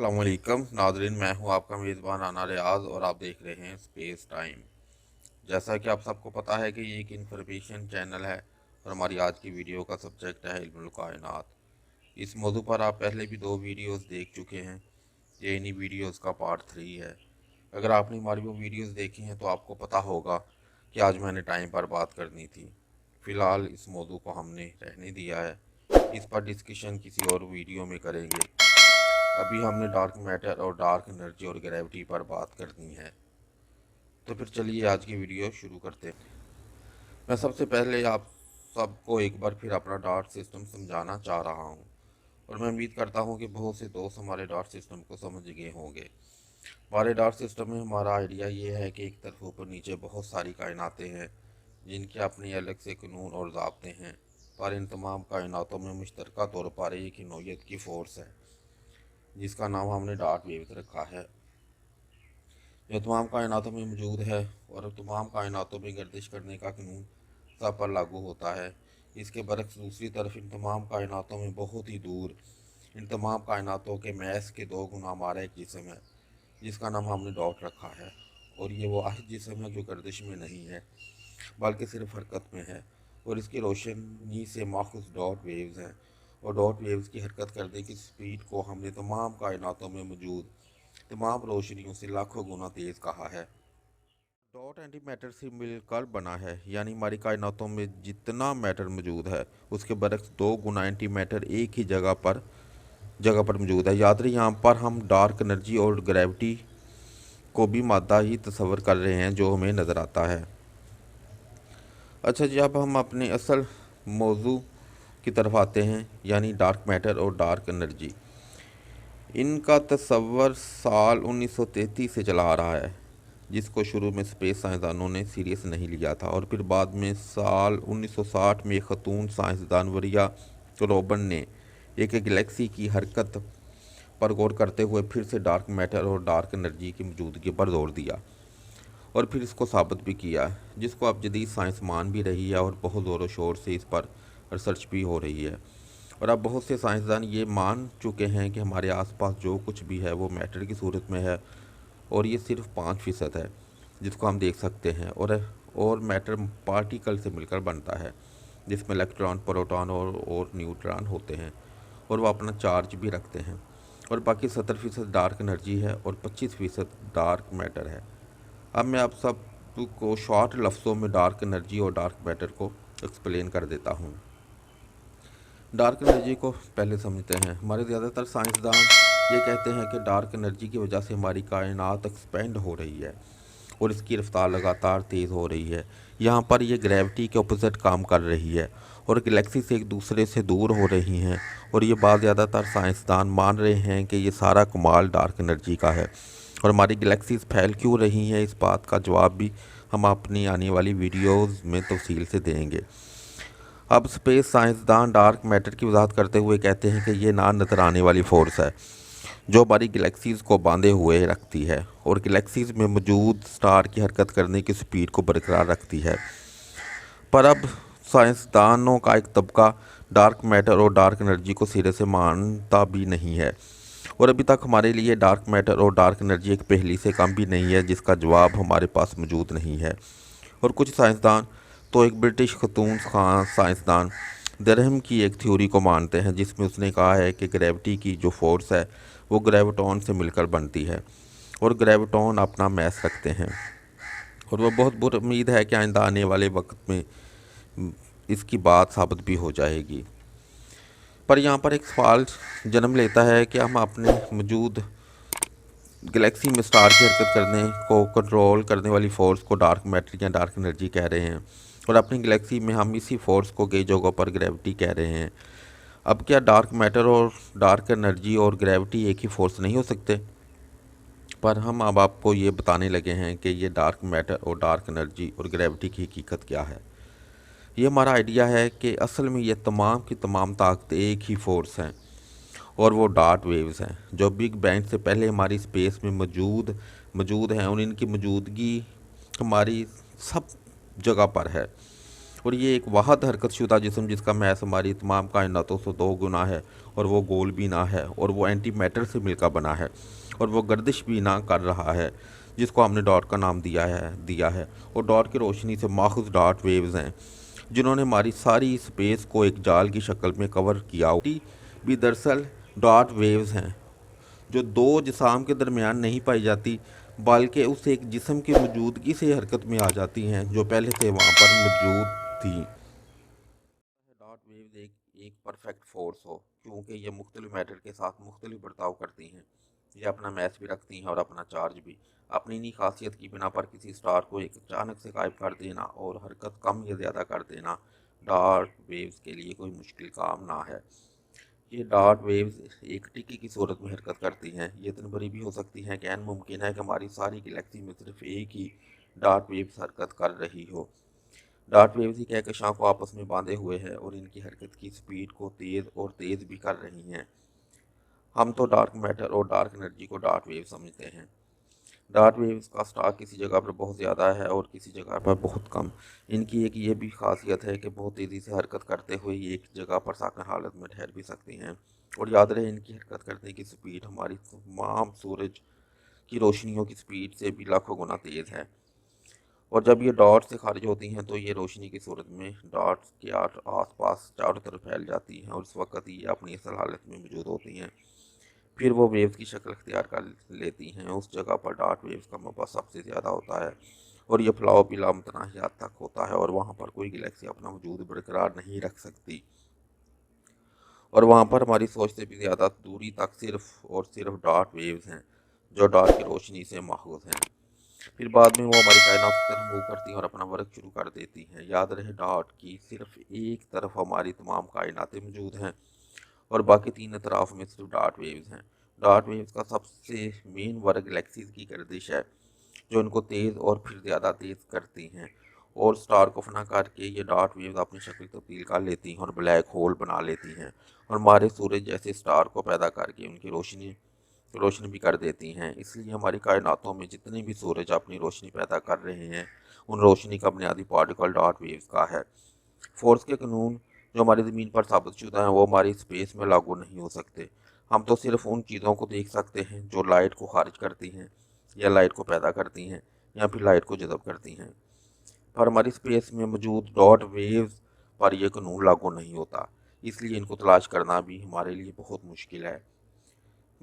अस्सलाम वालेकुम नाज़रीन, मैं हूं आपका मेज़बान आना रियाज और आप देख रहे हैं स्पेस टाइम। जैसा कि आप सबको पता है कि ये एक इन्फॉर्मेशन चैनल है और हमारी आज की वीडियो का सब्जेक्ट है इल्मुल कायनात। इस मौजू पर आप पहले भी 2 वीडियोस देख चुके हैं। ये इन्हीं वीडियोस का पार्ट 3 है। अगर आपने हमारी वो वीडियोस देखी हैं तो आपको पता होगा कि आज मैंने टाइम पर बात करनी थी। फ़िलहाल इस मौजू को हमने रहने दिया है, इस पर डिस्कशन किसी और वीडियो में करेंगे। अभी हमने डार्क मैटर और डार्क एनर्जी और ग्रेविटी पर बात करनी है। तो फिर चलिए आज की वीडियो शुरू करते हैं। मैं सबसे पहले आप सबको एक बार फिर अपना डार्क सिस्टम समझाना चाह रहा हूँ और मैं उम्मीद करता हूँ कि बहुत से दोस्त हमारे डार्क सिस्टम को समझ गए होंगे। हमारे डार्क सिस्टम में हमारा आइडिया ये है कि एक तरफ ऊपर नीचे बहुत सारी कायनातें हैं जिनके अपने अलग से कानून और ज़ाब्ते हैं, पर इन तमाम कायनातों में मुश्तरका तौर पर एक ही नौयत की फ़ोर्स है जिसका नाम हमने डार्क वेव्स रखा है, जो तमाम कायनातों में मौजूद है और तमाम कायनातों में गर्दिश करने का कानून सब पर लागू होता है। इसके बरक्स दूसरी तरफ इन तमाम कायनातों में बहुत ही दूर इन तमाम कायनातों के महज के 2 गुना हमारा एक जिस्म है जिसका नाम हमने डॉट रखा है, और ये वो वाहिद जिस्म है जो गर्दिश में नहीं है बल्कि सिर्फ हरकत में है, और इसकी रोशनी से माखूज डॉट वेव्स हैं। और डॉट वेव्स की हरकत करने की स्पीड को हमने तमाम कायनातों में मौजूद तमाम रोशनियों से लाखों गुना तेज़ कहा है। डॉट एंटी मैटर से मिलकर बना है, यानी हमारी कायनातों में जितना मैटर मौजूद है उसके बरक्स 2 गुना एंटी मैटर एक ही जगह पर मौजूद है। याद रहे, यहाँ पर हम डार्क एनर्जी और ग्रेविटी को भी मादा ही तस्वर कर रहे हैं जो हमें नज़र आता है। अच्छा जी, अब हम अपने असल मौजू की तरफ आते हैं, यानी डार्क मैटर और डार्क एनर्जी। इनका तस्वर साल 1933 से चला आ रहा है, जिसको शुरू में स्पेस साइंसदानों ने सीरियस नहीं लिया था, और फिर बाद में साल 1960 में एक खतून साइंसदान वरिया रोबन ने एक गैलेक्सी की हरकत पर गौर करते हुए फिर से डार्क मैटर और डार्क एनर्जी की मौजूदगी पर जोर दिया और फिर इसको साबित भी किया, जिसको अब जदीद साइंस मान भी रही है और बहुत ज़ोर शोर से इस पर रिसर्च भी हो रही है। और अब बहुत से साइंसदान ये मान चुके हैं कि हमारे आसपास जो कुछ भी है वो मैटर की सूरत में है, और ये सिर्फ 5% है जिसको हम देख सकते हैं, और मैटर पार्टिकल से मिलकर बनता है जिसमें इलेक्ट्रॉन, प्रोटॉन और न्यूट्रॉन होते हैं, और वो अपना चार्ज भी रखते हैं। और बाकी 70% डार्क एनर्जी है और 25% डार्क मैटर है। अब मैं आप सब को शॉर्ट लफ्ज़ों में डार्क एनर्जी और डार्क मैटर को एक्सप्लेन कर देता हूँ। डार्क एनर्जी को पहले समझते हैं। हमारे ज़्यादातर साइंसदान ये कहते हैं कि डार्क एनर्जी की वजह से हमारी कायनात एक्सपेंड हो रही है और इसकी रफ्तार लगातार तेज़ हो रही है। यहाँ पर ये ग्रेविटी के अपोजिट काम कर रही है और गैलेक्सी से एक दूसरे से दूर हो रही हैं, और ये बात ज़्यादातर साइंसदान मान रहे हैं कि ये सारा कमाल डार्क एनर्जी का है। और हमारी गैलेक्सीज फैल क्यों रही हैं, इस बात का जवाब भी हम अपनी आने वाली वीडियोज़ में तफसील से देंगे। अब स्पेस साइंसदान डार्क मैटर की वजाहत करते हुए कहते हैं कि ये ना नज़र आने वाली फ़ोर्स है जो हमारी गैलेक्सीज़ को बांधे हुए रखती है और गैलेक्सीज़ में मौजूद स्टार की हरकत करने की स्पीड को बरकरार रखती है। पर अब साइंसदानों का एक तबका डार्क मैटर और डार्क एनर्जी को सिरे से मानता भी नहीं है, और अभी तक हमारे लिए डार्क मैटर और डार्क एनर्जी एक पहेली से कम भी नहीं है जिसका जवाब हमारे पास मौजूद नहीं है। और कुछ साइंसदान तो एक ब्रिटिश खतून साइंसदान दरहम की एक थ्योरी को मानते हैं जिसमें उसने कहा है कि ग्रेविटी की जो फोर्स है वो ग्रेविटॉन से मिलकर बनती है और ग्रेविटॉन अपना मैस रखते हैं, और वह बहुत बुरी उम्मीद है कि आइंदा आने वाले वक्त में इसकी बात साबित भी हो जाएगी। पर यहाँ पर एक सवाल जन्म लेता है कि हम अपने मौजूद गैलेक्सी में स्टार की हरकत करने को कंट्रोल करने वाली फ़ोर्स को डार्क मैटर या डार्क एनर्जी कह रहे हैं, और अपनी गैलेक्सी में हम इसी फोर्स को कई जगहों पर ग्रेविटी कह रहे हैं। अब क्या डार्क मैटर और डार्क एनर्जी और ग्रेविटी एक ही फोर्स नहीं हो सकते? पर हम अब आपको ये बताने लगे हैं कि ये डार्क मैटर और डार्क एनर्जी और ग्रेविटी की हकीकत क्या है। ये हमारा आइडिया है कि असल में ये तमाम की तमाम ताकतें एक ही फोर्स हैं, और वो डार्क वेव्स हैं जो बिग बैंग से पहले हमारी स्पेस में मौजूद हैं, और इनकी मौजूदगी हमारी सब जगह पर है, और ये एक वाहद हरकत शुदा जिस्म जिसका मैस हमारी तमाम कायनातों से 2 गुना है, और वो गोल भी ना है, और वो एंटी मैटर से मिलकर बना है, और वो गर्दिश भी ना कर रहा है, जिसको हमने डॉट का नाम दिया है। और डॉट की रोशनी से माखूज डॉट वेव्स हैं जिन्होंने हमारी सारी स्पेस को एक जाल की शक्ल में कवर किया। भी दरअसल डॉट वेव्स हैं जो दो जिसाम के दरमियान नहीं पाई जाती, बल्कि उस एक जिस्म की मौजूदगी से हरकत में आ जाती हैं जो पहले से वहाँ पर मौजूद थी। डॉट वेव्स एक परफेक्ट फोर्स हो, क्योंकि ये मुख्तलिफ मैटर के साथ मुख्तलिफ बर्ताव करती हैं। ये अपना मैस भी रखती हैं और अपना चार्ज भी। अपनी इन्हीं खासियत की बिना पर किसी स्टार को एक अचानक से गायब कर देना और हरकत कम या ज़्यादा कर देना डॉट वेव्स के लिए कोई मुश्किल काम ना है। ये डॉट वेव्स एक टिक्की की सूरत में हरकत करती हैं। ये इतनी बड़ी भी हो सकती हैं कि ऐन मुमकिन है कि हमारी सारी गैलेक्सी में सिर्फ एक ही डॉट वेव्स हरकत कर रही हो। डॉट वेव्स ही कहकशां को आपस में बांधे हुए हैं और इनकी हरकत की स्पीड को तेज़ भी कर रही हैं। हम तो डार्क मैटर और dark energy co dot wave समझते हैं। डॉट वेव्स का स्टार किसी जगह पर बहुत ज़्यादा है और किसी जगह पर बहुत कम। इनकी एक ये भी खासियत है कि बहुत तेज़ी से हरकत करते हुए ये एक जगह पर साकन हालत में ठहर भी सकती हैं। और याद रहे, इनकी हरकत करने की स्पीड हमारी तमाम सूरज की रोशनियों की स्पीड से भी लाखों गुना तेज़ है। और जब ये डॉट से खारिज होती हैं तो ये रोशनी की सूरत में डॉट्स के आस पास चारों तरफ फैल जाती हैं, और उस वक्त ये अपनी असल हालत में मौजूद होती हैं। फिर वो वेव्स की शक्ल अख्तियार कर लेती हैं। उस जगह पर डॉट वेव्स का मब्बा सबसे ज़्यादा होता है, और ये फैलाव भी लामतनाही हद तक होता है, और वहाँ पर कोई गैलेक्सी अपना वजूद बरकरार नहीं रख सकती। और वहाँ पर हमारी सोच से भी ज़्यादा दूरी तक सिर्फ और सिर्फ डॉट वेव्स हैं जो डॉट की रोशनी से माहूज हैं। फिर बाद में वो हमारी कायनात की तरफ मूव करती हैं और अपना वर्क शुरू कर देती हैं। याद रहे, डॉट की सिर्फ एक तरफ हमारी तमाम कायनातें मौजूद हैं, और बाकी 3 अतराफ में सिर्फ डॉट वेव्स हैं। डॉट वेव्स का सबसे मेन वर्क गैलेक्सीज की गर्दिश है, जो इनको तेज़ और फिर ज़्यादा तेज़ करती हैं, और स्टार को फना करके ये डॉट वेव्स अपनी शक्ल तब्दील कर लेती हैं और ब्लैक होल बना लेती हैं, और हमारे सूरज जैसे स्टार को पैदा करके उनकी रोशनी भी कर देती हैं। इसलिए हमारी कायनातों में जितने भी सूरज अपनी रोशनी पैदा कर रहे हैं, उन रोशनी का बुनियादी पार्टिकल डॉट वेव्स का है। फोर्स के कानून जो हमारी ज़मीन पर साबित शुदा हैं वो हमारी स्पेस में लागू नहीं हो सकते। हम तो सिर्फ उन चीज़ों को देख सकते हैं जो लाइट को खारिज करती हैं, या लाइट को पैदा करती हैं, या फिर लाइट को जज़ब करती हैं। पर हमारी स्पेस में मौजूद डॉट वेव्स पर यह कानून लागू नहीं होता, इसलिए इनको तलाश करना भी हमारे लिए बहुत मुश्किल है।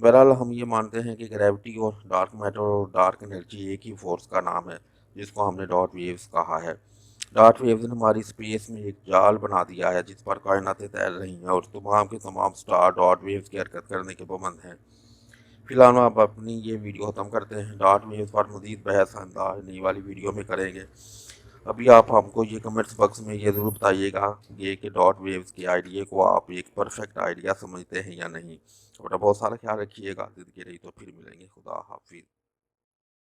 बहरहाल हम ये मानते हैं कि ग्रेविटी और डार्क मैटर और डार्क एनर्जी एक ही फोर्स का नाम है, जिसको हमने डॉट वेव्स कहा है। डॉट वेव्स ने हमारी स्पेस में एक जाल बना दिया है जिस पर कायनातें तैर रही हैं, और तमाम के तमाम स्टार डॉट वेव्स की हरकत करने के पाबंद हैं। फिलहाल हम आप अपनी ये वीडियो ख़त्म करते हैं। डॉट वेव्स पर मज़ीद बहस नई वाली वीडियो में करेंगे। अभी आप हमको ये कमेंट्स बॉक्स में ये ज़रूर बताइएगा कि डॉट वेव्स के आइडिया को आप एक परफेक्ट आइडिया समझते हैं या नहीं। अपना बहुत सारा ख्याल रखिएगा। ज़िंदगी रही तो फिर मिलेंगे। खुदा हाफिज़।